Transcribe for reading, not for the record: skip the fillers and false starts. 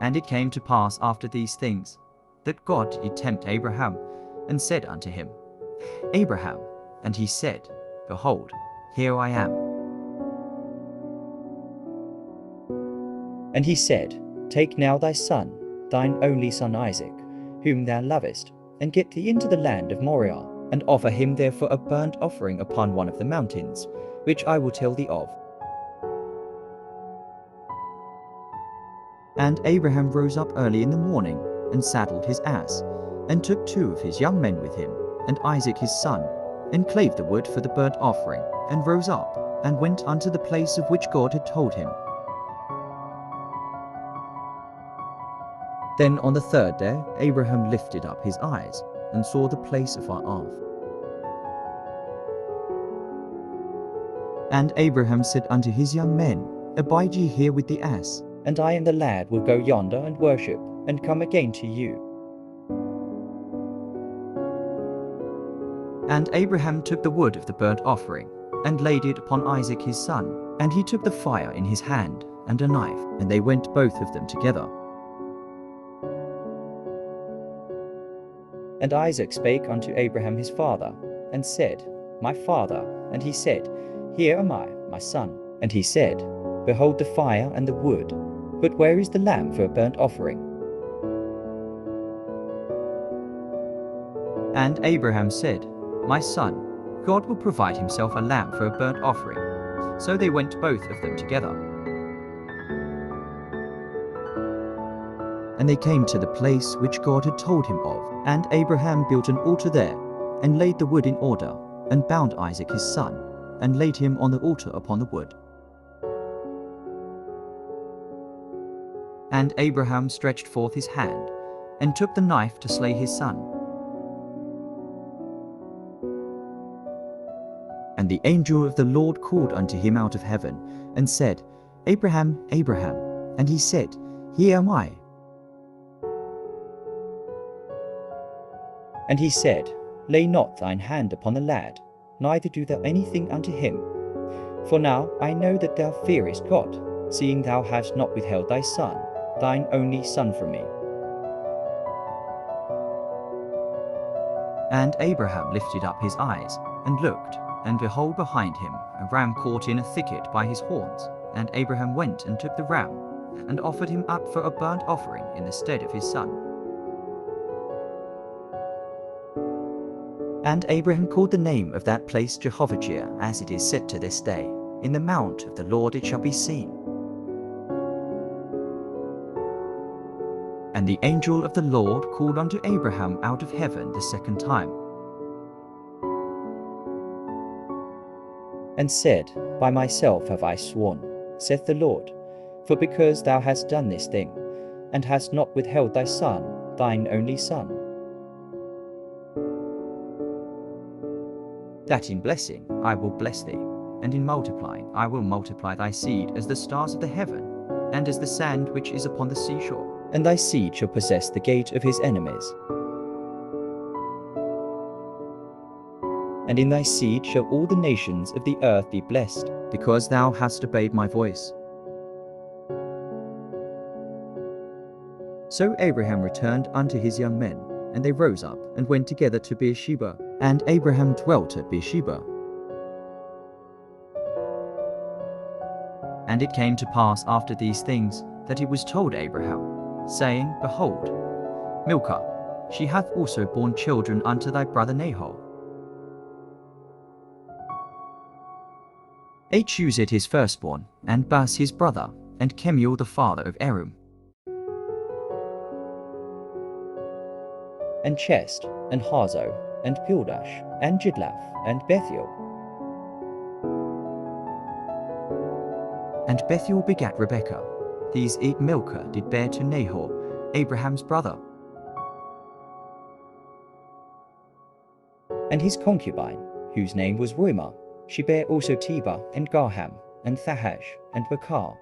And it came to pass after these things, that God did tempt Abraham, and said unto him, Abraham. And he said, Behold, here I am. And he said, Take now thy son, thine only son Isaac, whom thou lovest, and get thee into the land of Moriah, and offer him there for a burnt offering upon one of the mountains, which I will tell thee of. And Abraham rose up early in the morning, and saddled his ass, and took 2 of his young men with him, and Isaac his son, and clave the wood for the burnt offering, and rose up, and went unto the place of which God had told him. Then on the 3rd day Abraham lifted up his eyes, and saw the place afar off. And Abraham said unto his young men, Abide ye here with the ass, and I and the lad will go yonder and worship, and come again to you. And Abraham took the wood of the burnt offering, and laid it upon Isaac his son, and he took the fire in his hand, and a knife, and they went both of them together. And Isaac spake unto Abraham his father, and said, My father. And he said, Here am I, my son. And he said, Behold the fire and the wood, but where is the lamb for a burnt offering? And Abraham said, My son, God will provide himself a lamb for a burnt offering. So they went both of them together. And they came to the place which God had told him of. And Abraham built an altar there, and laid the wood in order, and bound Isaac his son, and laid him on the altar upon the wood. And Abraham stretched forth his hand, and took the knife to slay his son. And the angel of the Lord called unto him out of heaven, and said, Abraham, Abraham. And he said, Here am I. And he said, Lay not thine hand upon the lad, neither do thou anything unto him. For now I know that thou fearest God, seeing thou hast not withheld thy son, thine only son from me. And Abraham lifted up his eyes, and looked, and behold behind him a ram caught in a thicket by his horns. And Abraham went and took the ram, and offered him up for a burnt offering in the stead of his son. And Abraham called the name of that place Jehovah-Jireh, as it is said to this day, In the mount of the Lord it shall be seen. And the angel of the Lord called unto Abraham out of heaven the 2nd time, and said, By myself have I sworn, saith the Lord, for because thou hast done this thing, and hast not withheld thy son, thine only son, that in blessing I will bless thee, and in multiplying I will multiply thy seed as the stars of the heaven, and as the sand which is upon the seashore. and thy seed shall possess the gate of his enemies. And in thy seed shall all the nations of the earth be blessed, because thou hast obeyed my voice. So Abraham returned unto his young men, and they rose up and went together to Beersheba, and Abraham dwelt at Beersheba. And it came to pass after these things, that it was told Abraham, saying, Behold, Milcah, she hath also borne children unto thy brother Nahor. Achuzet his firstborn, and Bas his brother, and Kemuel the father of Erum. and Chest, and Hazo, and Pildash, and Jidlaph, and Bethuel. And Bethuel begat Rebekah. These Milcah did bear to Nahor, Abraham's brother. And his concubine, whose name was Reumah, she bare also Tebah, and Garham, and Thahash, and Bakar.